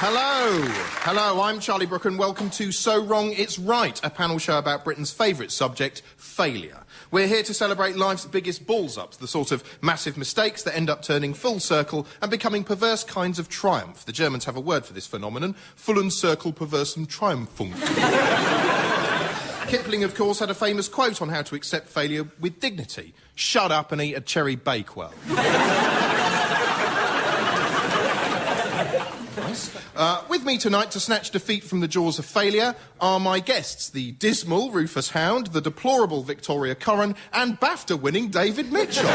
Hello. Hello, I'm Charlie Brooker and welcome to So Wrong It's Right, a panel show about Britain's favourite subject, failure. We're here to celebrate life's biggest balls-ups, the sort of massive mistakes that end up turning full circle and becoming perverse kinds of triumph. The Germans have a word for this phenomenon, Fullen Circle Perversum Triumphant. Kipling, of course, had a famous quote on how to accept failure with dignity. Shut up and eat a cherry Bakewell. With me tonight to snatch defeat from the jaws of failure are my guests, the dismal Rufus Hound, the deplorable Victoria Corran, and BAFTA-winning David Mitchell.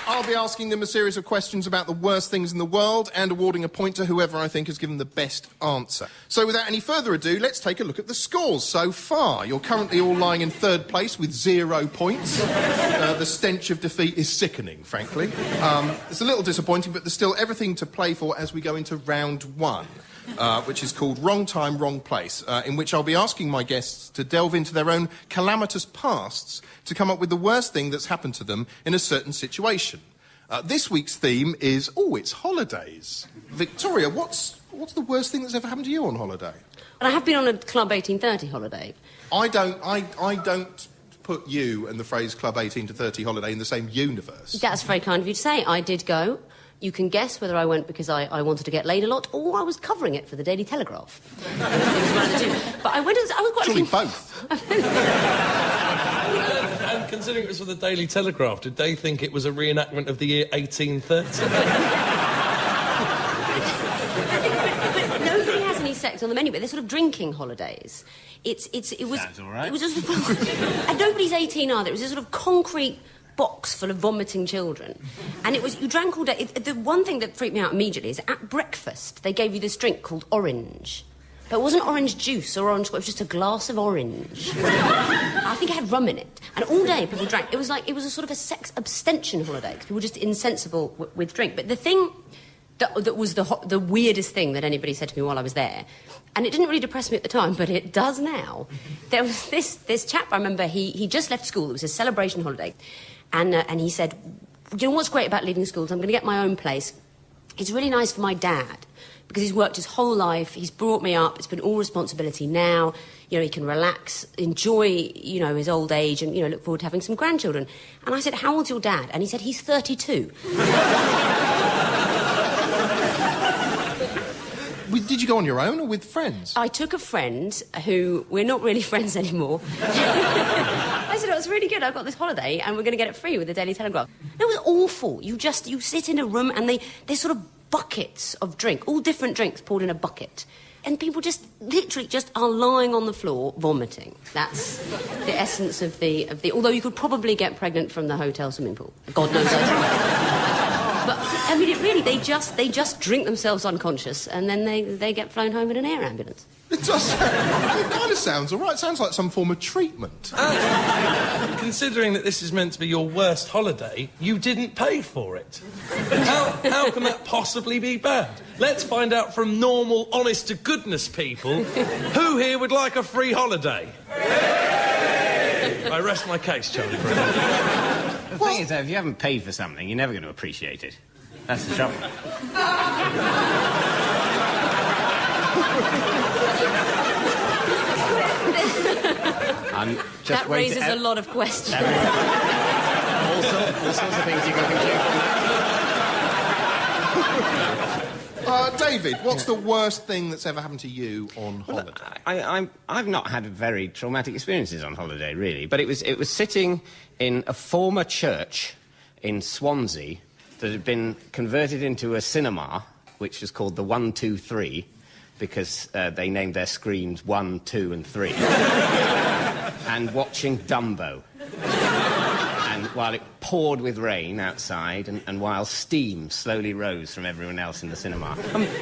I'll be asking them a series of questions about the worst things in the world and awarding a point to whoever I think has given the best answer. So without any further ado, let's take a look at the scores so far. You're currently all lying in third place with 0 points. The stench of defeat is sickening, frankly. It's a little disappointing, but there's still everything to play for as we go into round one. Which is called Wrong Time, Wrong Place, in which I'll be asking my guests to delve into their own calamitous pasts to come up with the worst thing that's happened to them in a certain situation. This week's theme is, it's holidays. Victoria, what's the worst thing that's ever happened to you on holiday? I have been on a Club 1830 holiday. I don't put you and the phrase Club 18 to 30 holiday in the same universe. That's very kind of you to say. I did go. You can guess whether I went because I wanted to get laid a lot or I was covering it for the Daily Telegraph. It was one of the two. But I was quite... Surely both. And considering it was for the Daily Telegraph, did they think it was a reenactment of the year 1830? But nobody has any sex on the menu, but they're sort of drinking holidays. It was... Sounds all right. It was just... and nobody's 18 either. It was a sort of concrete box full of vomiting children. And it was... You drank all day. The one thing that freaked me out immediately is at breakfast they gave you this drink called orange. But it wasn't orange juice or orange... It was just a glass of orange. I think it had rum in it. And all day people drank. It was a sort of a sex abstention holiday, because people were just insensible with drink. But the thing that was the weirdest thing that anybody said to me while I was there, and it didn't really depress me at the time, but it does now. There was this chap, I remember, he just left school. It was a celebration holiday. And he said, you know what's great about leaving school is I'm going to get my own place. It's really nice for my dad, because he's worked his whole life, he's brought me up, it's been all responsibility now, you know, he can relax, enjoy, you know, his old age and, you know, look forward to having some grandchildren. And I said, how old's your dad? And he said, he's 32. Did you go on your own or with friends? I took a friend who... We're not really friends anymore. I said, it was really good, I've got this holiday and we're going to get it free with the Daily Telegraph. It was awful. You sit in a room and there's sort of buckets of drink, all different drinks poured in a bucket. And people just, literally just are lying on the floor vomiting. That's the essence of the... Although you could probably get pregnant from the hotel swimming pool. God knows But, I mean, they just drink themselves unconscious and then they get flown home in an air ambulance. It does. It kind of sounds all right. It sounds like some form of treatment. Considering that this is meant to be your worst holiday, you didn't pay for it. How can that possibly be bad? Let's find out from normal, honest-to-goodness people who here would like a free holiday. I rest my case, Charlie Brooker. The thing is, though, if you haven't paid for something, you're never going to appreciate it. That's the trouble. That raises a lot of questions. all sorts of things you can conclude. David, what's the worst thing that's ever happened to you on holiday? I've not had very traumatic experiences on holiday, really, but it was sitting in a former church in Swansea that had been converted into a cinema, which was called the 1, 2, 3, because they named their screens 1, 2 and 3, and watching Dumbo. And while it poured with rain outside, and while steam slowly rose from everyone else in the cinema.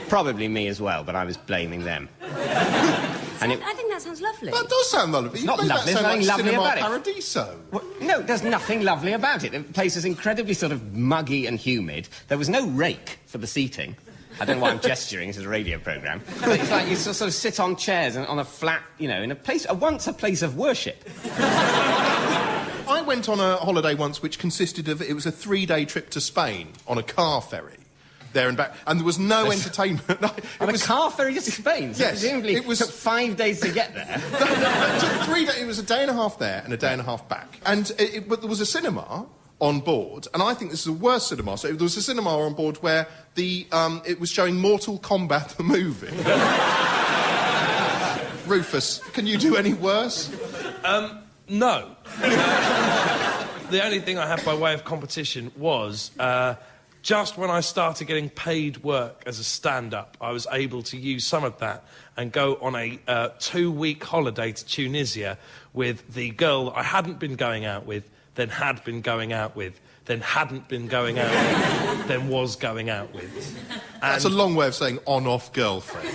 Probably me as well, but I was blaming them. I think that sounds lovely. That does sound lovely. It's not lovely, there's nothing lovely about it. Paradiso. No, there's nothing lovely about it. The place was incredibly sort of muggy and humid. There was no rake for the seating. I don't know why I'm gesturing, this is a radio programme. But it's like you sort of sit on chairs and on a flat, you know, in a place, once a place of worship. I went on a holiday once which consisted of... It was a 3-day trip to Spain on a car ferry. There and back, and there was no entertainment. No, on a car ferry to Spain? So yes, presumably it took 5 days to get there. It took 3 days. It was a day and a half there and a day and a half back. And but there was a cinema on board, and I think this is the worst cinema. So there was a cinema on board where it was showing Mortal Kombat the movie. Rufus, can you do any worse? No. The only thing I had by way of competition was... just when I started getting paid work as a stand-up, I was able to use some of that and go on a 2-week holiday to Tunisia with the girl that I hadn't been going out with, then had been going out with, then hadn't been going out with, then was going out with. That's a long way of saying on-off girlfriend.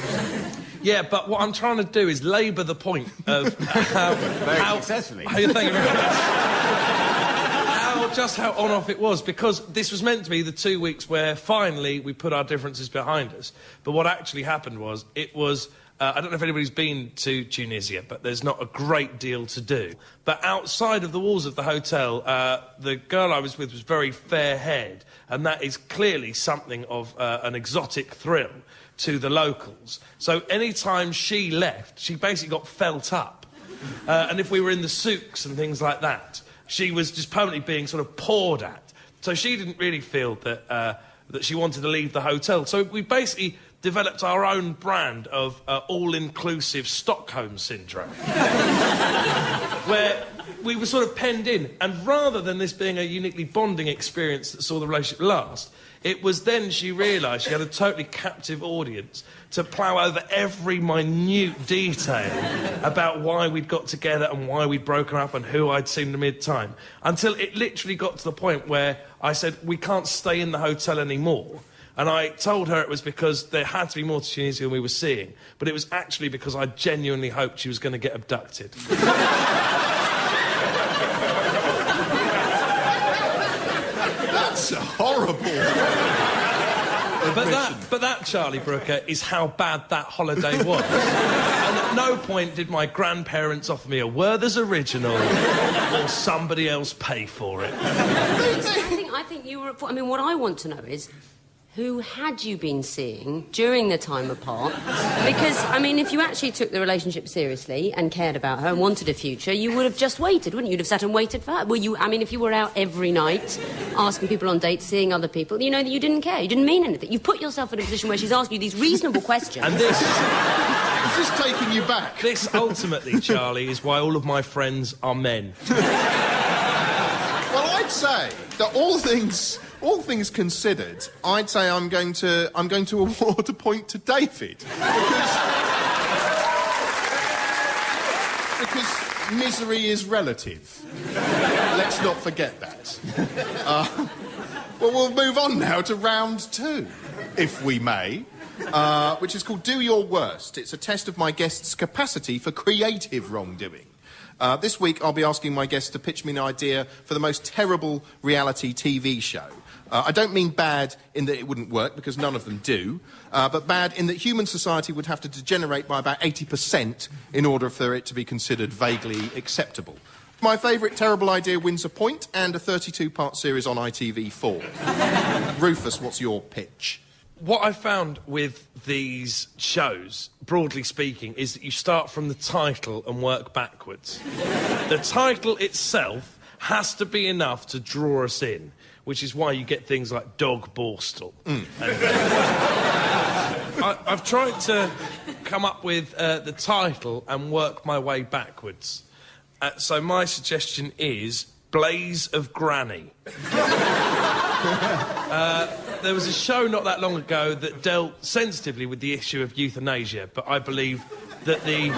Yeah, but what I'm trying to do is labour the point of how... Very successfully. Thank you very much. Just how on-off it was, because this was meant to be the 2 weeks where finally we put our differences behind us. But what actually happened was, I don't know if anybody's been to Tunisia, but there's not a great deal to do. But outside of the walls of the hotel, the girl I was with was very fair-haired, and that is clearly something of an exotic thrill to the locals. So any time she left, she basically got felt up. And if we were in the souks and things like that, she was just permanently being sort of poured at. So she didn't really feel that that she wanted to leave the hotel. So we basically developed our own brand of all-inclusive Stockholm syndrome, where we were sort of penned in. And rather than this being a uniquely bonding experience that saw the relationship last, it was then she realised she had a totally captive audience to plough over every minute detail about why we'd got together and why we'd broken up and who I'd seen in the mid-time, until it literally got to the point where I said, we can't stay in the hotel anymore. And I told her it was because there had to be more to Tunisia than we were seeing, but it was actually because I genuinely hoped she was going to get abducted. That's horrible. But that, Charlie Brooker, is how bad that holiday was. And at no point did my grandparents offer me a Werther's original or somebody else pay for it. I think you were... I mean, what I want to know is... who had you been seeing during the time apart? Because, I mean, if you actually took the relationship seriously and cared about her and wanted a future, you would have just waited, wouldn't you? You'd have sat and waited for her. Were you... I mean, if you were out every night, asking people on dates, seeing other people, you know that you didn't care, you didn't mean anything. You put yourself in a position where she's asking you these reasonable questions. And this... Is this taking you back? This, ultimately, Charlie, is why all of my friends are men. Well, I'd say that all things considered, I'd say I'm going to award a point to David because misery is relative. Let's not forget that. Well, we'll move on now to round 2, if we may, which is called Do Your Worst. It's a test of my guest's capacity for creative wrongdoing. This week, I'll be asking my guests to pitch me an idea for the most terrible reality TV show. I don't mean bad in that it wouldn't work, because none of them do, but bad in that human society would have to degenerate by about 80% in order for it to be considered vaguely acceptable. My favourite terrible idea wins a point and a 32-part series on ITV4. Rufus, what's your pitch? What I found with these shows, broadly speaking, is that you start from the title and work backwards. The title itself has to be enough to draw us in, which is why you get things like Dog Borstal. I've tried to come up with the title and work my way backwards. So my suggestion is Blaze of Granny. There was a show not that long ago that dealt sensitively with the issue of euthanasia, but I believe that the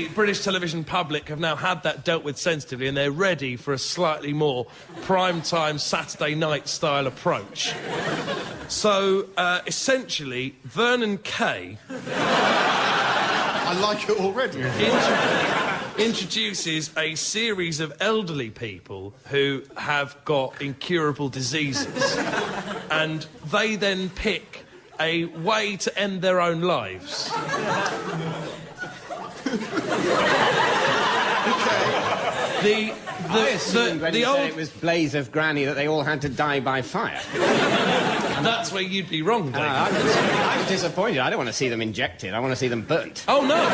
British television public have now had that dealt with sensitively, and they're ready for a slightly more prime-time Saturday night style approach. So, essentially, Vernon Kay... I like it already. Introduces a series of elderly people who have got incurable diseases, and they then pick a way to end their own lives. The old... it was Blaze of Granny that they all had to die by fire. That's where you'd be wrong, David. I'm disappointed. I don't want to see them injected. I want to see them burnt. Oh, no.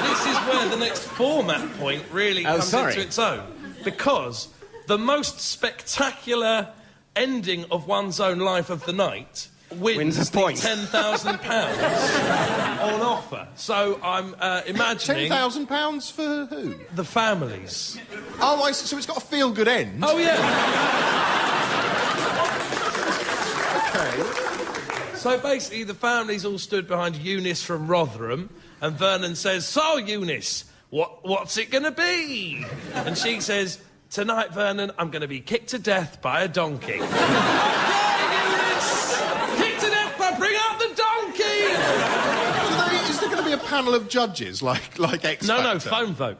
This is where the next format point really comes into its own. Because the most spectacular ending of one's own life of the night wins the £10,000 on offer. So I'm imagining... £10,000 for who? The families. Oh, I see. So it's got a feel-good end? Oh, yeah. OK. So basically, the families all stood behind Eunice from Rotherham, and Vernon says, "So, Eunice, what's it going to be?" And she says, "Tonight, Vernon, I'm going to be kicked to death by a donkey." Bring out the donkey! Is there going to be a panel of judges like X Factor? No, phone vote.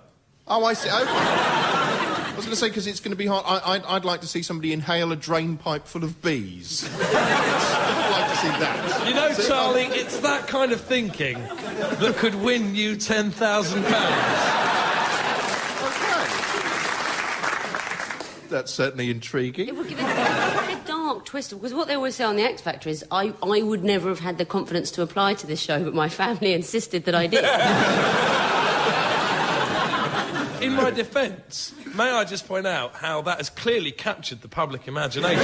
Oh, I see. OK. I was going to say, because it's going to be hard. I'd like to see somebody inhale a drain pipe full of bees. I'd like to see that. You know, Charlie, it's that kind of thinking that could win you £10,000. That's certainly intriguing. It would give it quite a dark twist, because what they always say on the X Factor is I would never have had the confidence to apply to this show, but my family insisted that I did. In my defence, may I just point out how that has clearly captured the public imagination.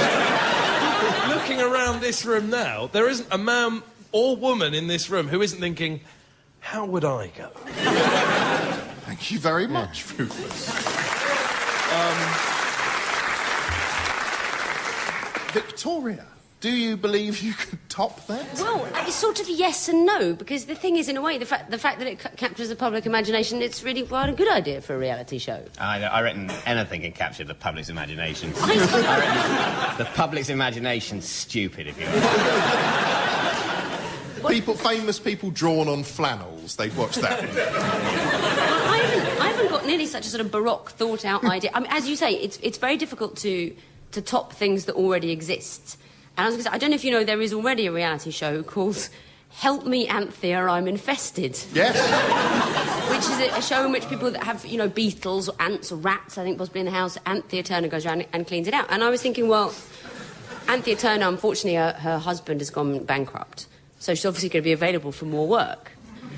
Looking around this room now, there isn't a man or woman in this room who isn't thinking, how would I go? Thank you very much, Rufus. Victoria, do you believe you could top that? Well, it's sort of yes and no, because the thing is, in a way, the fact that it captures the public imagination, it's really quite a good idea for a reality show. I reckon anything can capture the public's imagination. I reckon the public's imagination's stupid, if you will. Famous people drawn on flannels, they'd watch that. I haven't got nearly such a sort of baroque, thought-out idea. I mean, as you say, it's very difficult to top things that already exist. And I was going to say, I don't know if you know, there is already a reality show called Help Me, Anthea, I'm Infested. Yes. Which is a show in which people that have, you know, beetles or ants or rats, I think, possibly in the house, Anthea Turner goes around and cleans it out. And I was thinking, well, Anthea Turner, unfortunately, her husband has gone bankrupt, so she's obviously going to be available for more work.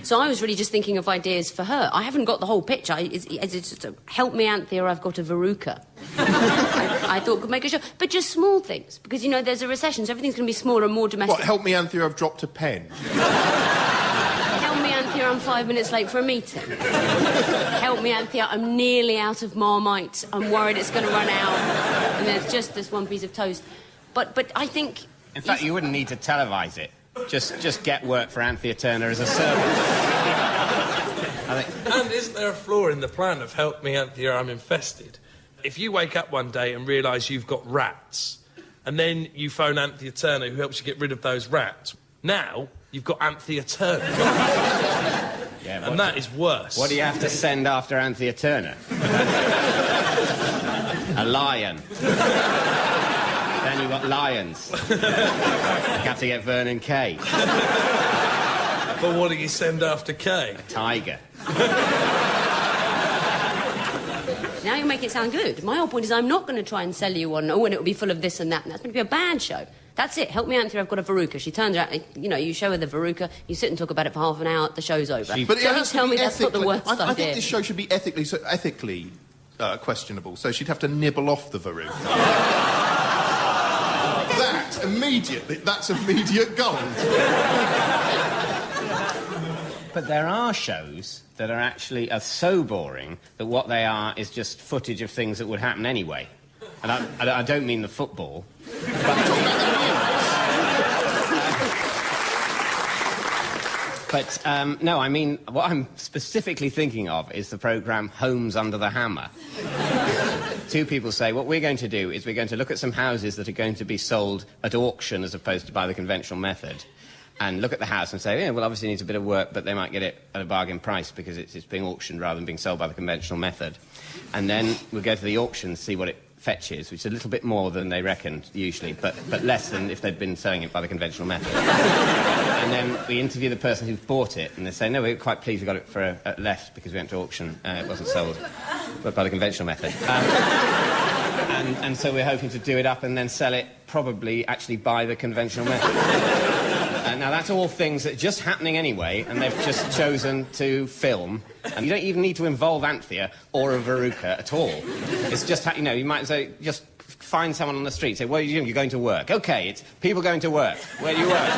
So I was really just thinking of ideas for her. I haven't got the whole picture. It's just Help Me, Anthea, I've got a verruca. I thought could make a show. But just small things, because, you know, there's a recession, so everything's going to be smaller and more domestic. What, Help Me, Anthea, I've dropped a pen? Help Me, Anthea, I'm 5 minutes late for a meeting. Help Me, Anthea, I'm nearly out of Marmite. I'm worried it's going to run out. And there's just this one piece of toast. But I think... In fact, you wouldn't need to televise it. Just get work for Anthea Turner as a servant. And isn't there a flaw in the plan of Help Me, Anthea, I'm Infested? If you wake up one day and realise you've got rats, and then you phone Anthea Turner, who helps you get rid of those rats, now you've got Anthea Turner. Yeah, and that is worse. What do you have to send after Anthea Turner? A lion. Then you've got lions. You have to get Vernon Kay. But what do you send after Kay? A tiger. Now you make it sound good. My whole point is I'm not going to try and sell you on, and it'll be full of this and that, and that's going to be a bad show. That's it. Help Me, Anthea, I've got a verruca. She turns out, you know, you show her the verruca, you sit and talk about it for half an hour, the show's over. But don't tell me that's not the worst idea. I think this show should be ethically questionable, so she'd have to nibble off the verruca. That's immediate gold. But there are shows that are actually so boring that what they are is just footage of things that would happen anyway. And I don't mean the football. But no, I mean, what I'm specifically thinking of is the programme Homes Under the Hammer. Two people say, what we're going to do is we're going to look at some houses that are going to be sold at auction as opposed to by the conventional method, and look at the house and say, yeah, well, obviously it needs a bit of work, but they might get it at a bargain price because it's being auctioned rather than being sold by the conventional method. And then we'll go to the auction and see what it fetches, which is a little bit more than they reckoned usually, but less than if they'd been selling it by the conventional method. And then we interview the person who bought it, and they say, no, we're quite pleased we got it for less because we went to auction. It wasn't sold by the conventional method. And so we're hoping to do it up and then sell it probably actually by the conventional method. Now, that's all things that are just happening anyway, and they've just chosen to film. And you don't even need to involve Anthea or a Veruca at all. It's just, you know, you might say, just find someone on the street, say, what are you doing? You're going to work. OK, it's people going to work. Where do you work?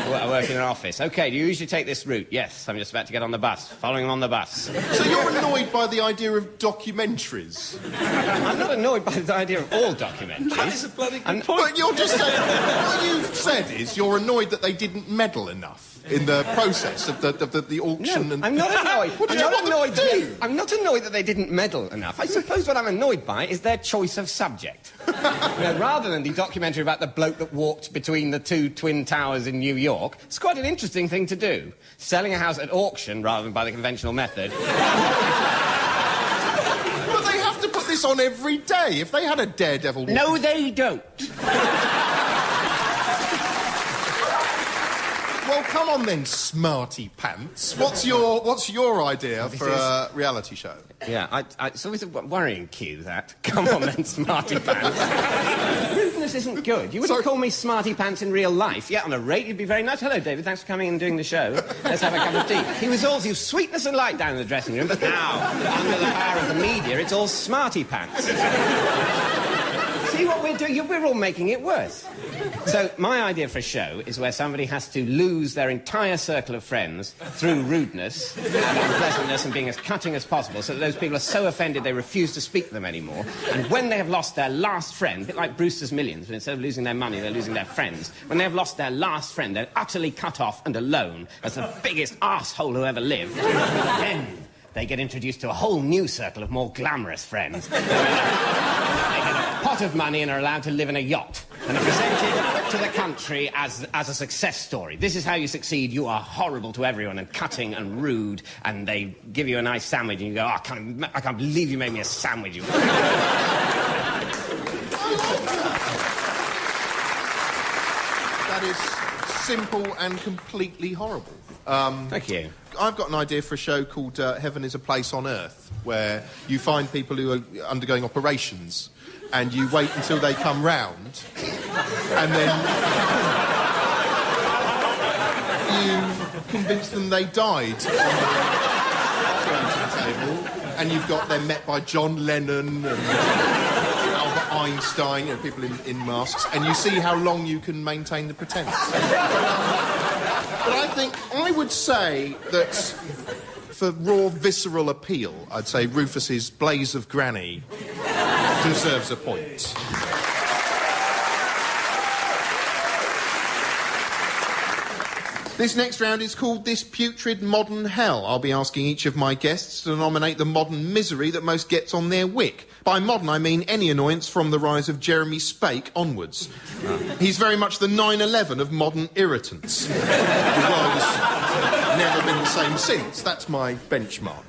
Well, I work in an office. OK, do you usually take this route? Yes, I'm just about to get on the bus. Following them on the bus. So you're annoyed by the idea of documentaries? I'm not annoyed by the idea of all documentaries. That's a bloody good point. But you're just saying... What you've said is you're annoyed that they didn't meddle enough in the process of the auction. No, and... I'm not annoyed. What did you want them to do? I'm not annoyed that they didn't meddle enough. I suppose what I'm annoyed by is their choice of subject. You know, rather than the documentary about the bloke that walked between the two twin towers in New York, it's quite an interesting thing to do. Selling a house at auction rather than by the conventional method. But they have to put this on every day. If they had a daredevil... No, they don't. Well, come on then, smarty pants. What's your idea for a reality show? Yeah, it's always a worrying cue, that. Come on then, smarty pants. Rudeness isn't good. You wouldn't call me smarty pants in real life. Yeah, on a rate, you'd be very nice. Hello, David, thanks for coming and doing the show. Let's have a cup of tea. He was all sweetness and light down in the dressing room, but now, under the power of the media, it's all smarty pants. See what we're doing? We're all making it worse. So, my idea for a show is where somebody has to lose their entire circle of friends through rudeness and unpleasantness and being as cutting as possible, so that those people are so offended they refuse to speak to them anymore. And when they have lost their last friend, a bit like Brewster's Millions, when instead of losing their money, they're losing their friends, when they have lost their last friend, they're utterly cut off and alone as the biggest arsehole who ever lived, then they get introduced to a whole new circle of more glamorous friends. They get a pot of money and are allowed to live in a yacht and are presented to the country as a success story. This is how you succeed. You are horrible to everyone and cutting and rude, and they give you a nice sandwich and you go, oh, I can't believe you made me a sandwich. That is simple and completely horrible. Thank you. I've got an idea for a show called Heaven is a Place on Earth, where you find people who are undergoing operations and you wait until they come round and then you convince them they died on the operating table, and you've got them met by John Lennon and Albert Einstein, you know, people in masks, and you see how long you can maintain the pretense. But I would say that for raw, visceral appeal, I'd say Rufus's Blaze of Granny deserves a point. This next round is called This Putrid Modern Hell. I'll be asking each of my guests to nominate the modern misery that most gets on their wick. By modern, I mean any annoyance from the rise of Jeremy Spake onwards. He's very much the 9/11 of modern irritants. The world has never been the same since. That's my benchmark.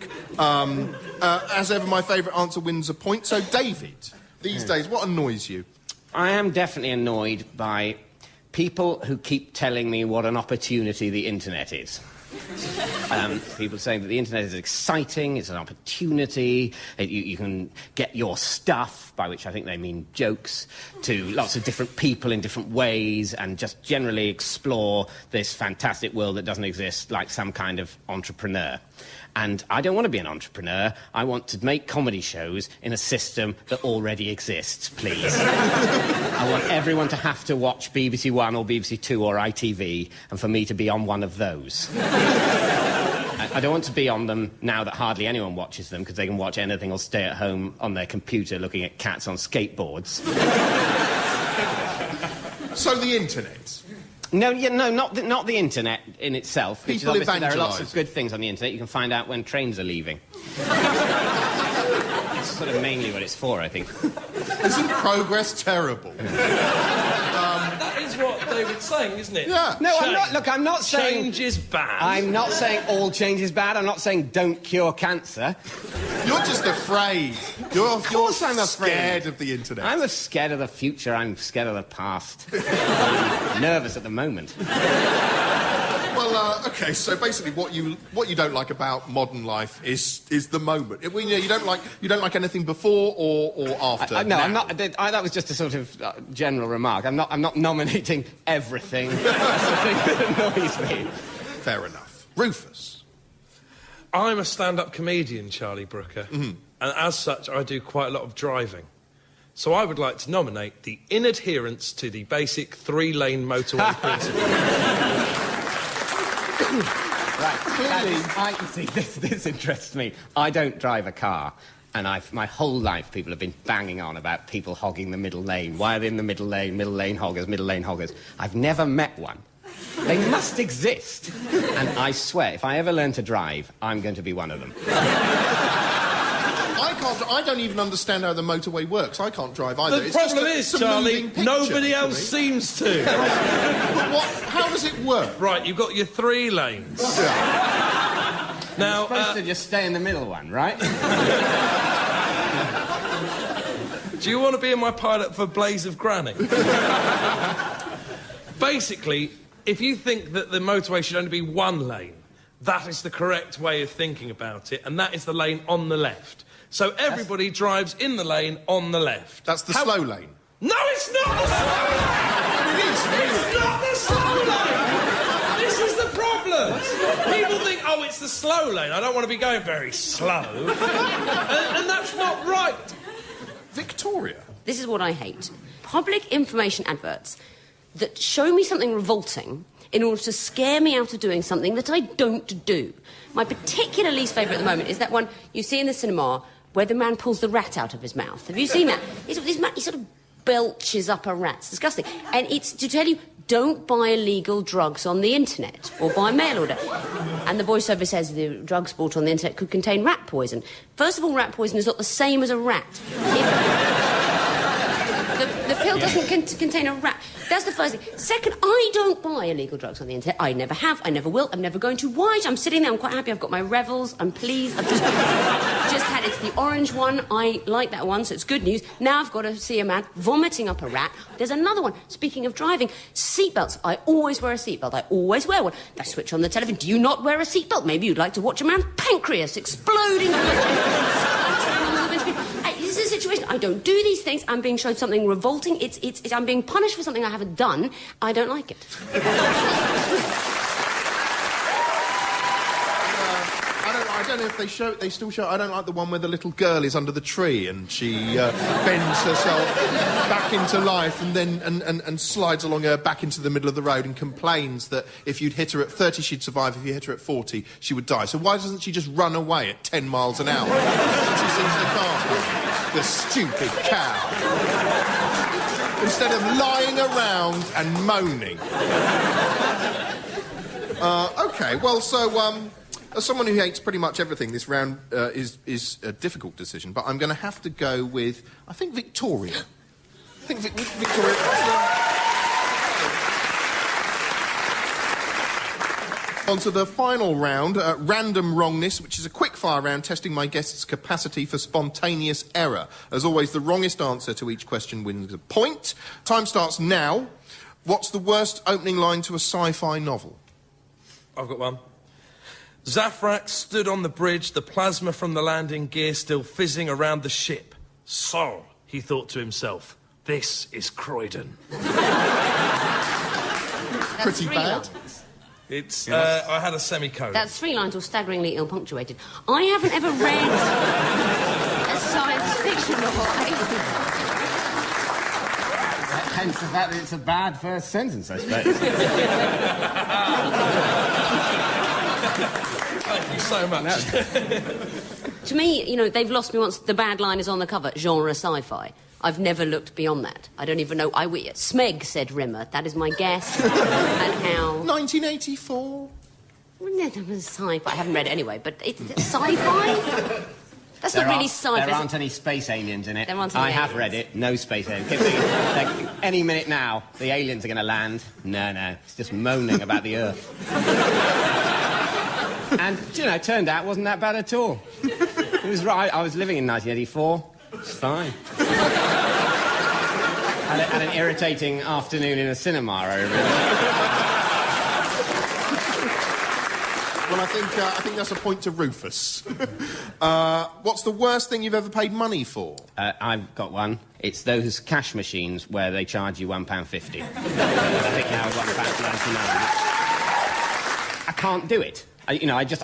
As ever, my favourite answer wins a point. So, David, these days, what annoys you? I am definitely annoyed by people who keep telling me what an opportunity the internet is. People saying that the internet is exciting, it's an opportunity, you can get your stuff, by which I think they mean jokes, to lots of different people in different ways, and just generally explore this fantastic world that doesn't exist, like some kind of entrepreneur. And I don't want to be an entrepreneur. I want to make comedy shows in a system that already exists, please. I want everyone to have to watch BBC One or BBC Two or ITV, and for me to be on one of those. I don't want to be on them now that hardly anyone watches them, because they can watch anything or stay at home on their computer looking at cats on skateboards. So the internet? No, not the internet in itself. People evangelise. There are lots of good things on the internet. You can find out when trains are leaving. It's sort of mainly what it's for, I think. Isn't progress terrible? That is what David's saying, isn't it? Yeah. No, I'm not. Look, I'm not saying... Change is bad. I'm not saying all change is bad. I'm not saying don't cure cancer. You're just afraid. You're I'm scared of the internet. I'm scared of the future. I'm scared of the past. I'm nervous at the moment. Well, OK, so basically what you don't like about modern life is the moment. You don't like anything before or after. No, now. I'm not. That was just a sort of general remark. I'm not nominating everything. That's the thing that annoys me. Fair enough. Rufus. I'm a stand-up comedian, Charlie Brooker, and as such, I do quite a lot of driving. So I would like to nominate the inadherence to the basic 3-lane motorway principle. Right, clearly, this interests me. I don't drive a car, and my whole life people have been banging on about people hogging the middle lane. Why are they in the middle lane hoggers, middle lane hoggers? I've never met one. They must exist. And I swear, if I ever learn to drive, I'm going to be one of them. I don't even understand how the motorway works. I can't drive either. The problem is, Charlie, nobody else seems to. But how does it work? Right, you've got your 3 lanes. Yeah. Now, You're supposed to just stay in the middle one, right? Do you want to be in my pilot for Blaze of Granny? Basically, if you think that the motorway should only be 1 lane, that is the correct way of thinking about it, and that is the lane on the left. So everybody drives in the lane on the left. That's the slow lane. No, it's not the slow lane! It is, It's not the slow lane! This is the problem! People think, oh, it's the slow lane. I don't want to be going very slow. and that's not right. Victoria. This is what I hate. Public information adverts that show me something revolting in order to scare me out of doing something that I don't do. My particular least favourite at the moment is that one you see in the cinema where the man pulls the rat out of his mouth. Have you seen that? He sort of belches up a rat. It's disgusting. And it's to tell you, don't buy illegal drugs on the internet or by mail order. And the voiceover says the drugs bought on the internet could contain rat poison. First of all, rat poison is not the same as a rat. The pill doesn't contain a rat. That's the first thing. Second, I don't buy illegal drugs on the internet. I never have. I never will. I'm never going to. Why? I'm sitting there. I'm quite happy. I've got my Revels. I'm pleased. I've just had it's the orange one. I like that one, so it's good news. Now I've got to see a man vomiting up a rat. There's another one. Speaking of driving, seatbelts. I always wear a seatbelt. I always wear one. I switch on the television. Do you not wear a seatbelt? Maybe you'd like to watch a man's pancreas exploding. This is a situation. I don't do these things. I'm being showed something revolting. I'm being punished for something I haven't done. I don't like it. I don't know if they still show. I don't like the one where the little girl is under the tree and she bends herself back into life and then and slides along her back into the middle of the road and complains that if you'd hit her at 30 she'd survive, if you hit her at 40 she would die. So why doesn't she just run away at 10 miles an hour when she sees the car? The stupid cow. Instead of lying around and moaning. OK, well, so, as someone who hates pretty much everything, this round is a difficult decision, but I'm going to have to go with, I think, Victoria. I think Victoria... On to the final round, random wrongness, which is a quick-fire round testing my guests' capacity for spontaneous error. As always, the wrongest answer to each question wins a point. Time starts now. What's the worst opening line to a sci-fi novel? I've got one. Zafrak stood on the bridge, the plasma from the landing gear still fizzing around the ship. So, he thought to himself, this is Croydon. Pretty bad. It's, I had a semicolon. That's 3 lines all staggeringly ill-punctuated. I haven't ever read a science fiction novel. Hence the fact that it's a bad first sentence, I suppose. Thank you so much. To me, you know, they've lost me once the bad line is on the cover, genre sci-fi. I've never looked beyond that. I don't even know. Smeg, said Rimmer. That is my guess. And how... 1984. Sci-fi. I haven't read it anyway, but it's sci-fi? That's not really sci-fi. There aren't any space aliens in it. There aren't any I have aliens. read it. No space aliens. Like, any minute now, the aliens are going to land. No. It's just moaning about the Earth. And, you know, it turned out it wasn't that bad at all. It was right. I was living in 1984. It's fine. Had an irritating afternoon in a cinema, I remember. Well, I think that's a point to Rufus. What's the worst thing you've ever paid money for? I've got one. It's those cash machines where they charge you £1.50. I think now £1.99. I can't do it. I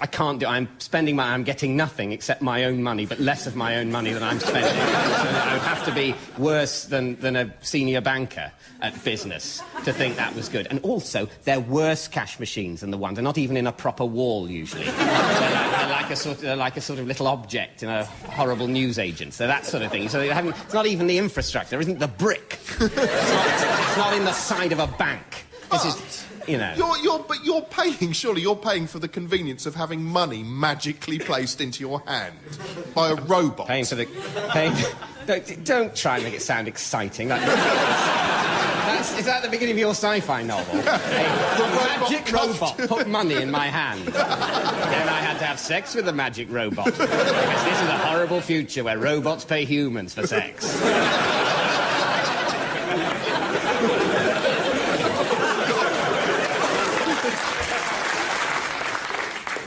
can't do it. I'm spending I'm getting nothing except my own money, but less of my own money than I'm spending. So I would have to be worse than a senior banker at business to think that was good. And also, they're worse cash machines than the ones. They're not even in a proper wall, usually. They're like a sort of little object in a horrible newsagent. So that sort of thing. So it's not even the infrastructure. There isn't the brick. It's not in the side of a bank. This is... You know. You're paying for the convenience of having money magically placed into your hand by a robot. Don't try and make it sound exciting. Is that the beginning of your sci-fi novel? The magic robot put money in my hand. Then I had to have sex with the magic robot. Because this is a horrible future where robots pay humans for sex.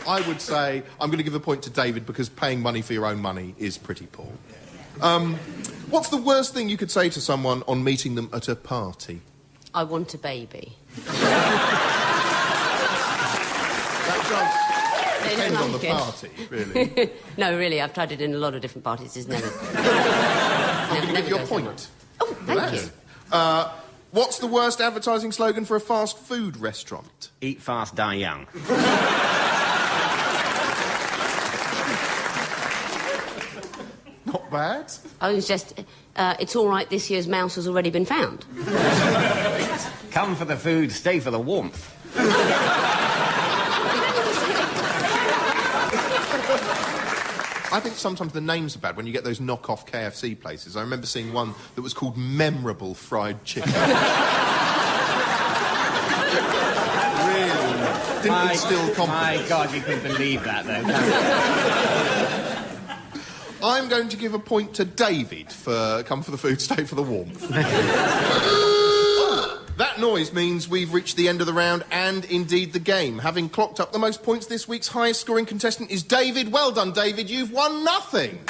I would say I'm going to give a point to David because paying money for your own money is pretty poor. What's the worst thing you could say to someone on meeting them at a party? I want a baby. That does depend on the party, really. No, really, I've tried it in a lot of different parties. It's never... I'm going to give you a point. Oh, thank you. What's the worst advertising slogan for a fast food restaurant? Eat fast, die young. Not bad. I was just... it's all right, this year's mouse has already been found. Come for the food, stay for the warmth. I think sometimes the names are bad when you get those knockoff KFC places. I remember seeing one that was called Memorable Fried Chicken. Really? Didn't instill confidence. My God, you couldn't believe that, though. I'm going to give a point to David for come for the food, stay for the warmth. That noise means we've reached the end of the round and indeed the game. Having clocked up the most points, this week's highest scoring contestant is David. Well done, David. You've won nothing.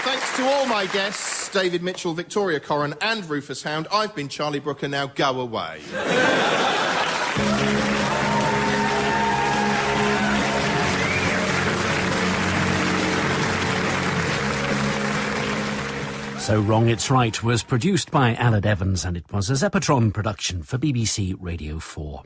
Thanks to all my guests, David Mitchell, Victoria Corrin and Rufus Hound. I've been Charlie Brooker. Now go away. So Wrong It's Right was produced by Aled Evans and it was a Zeppotron production for BBC Radio 4.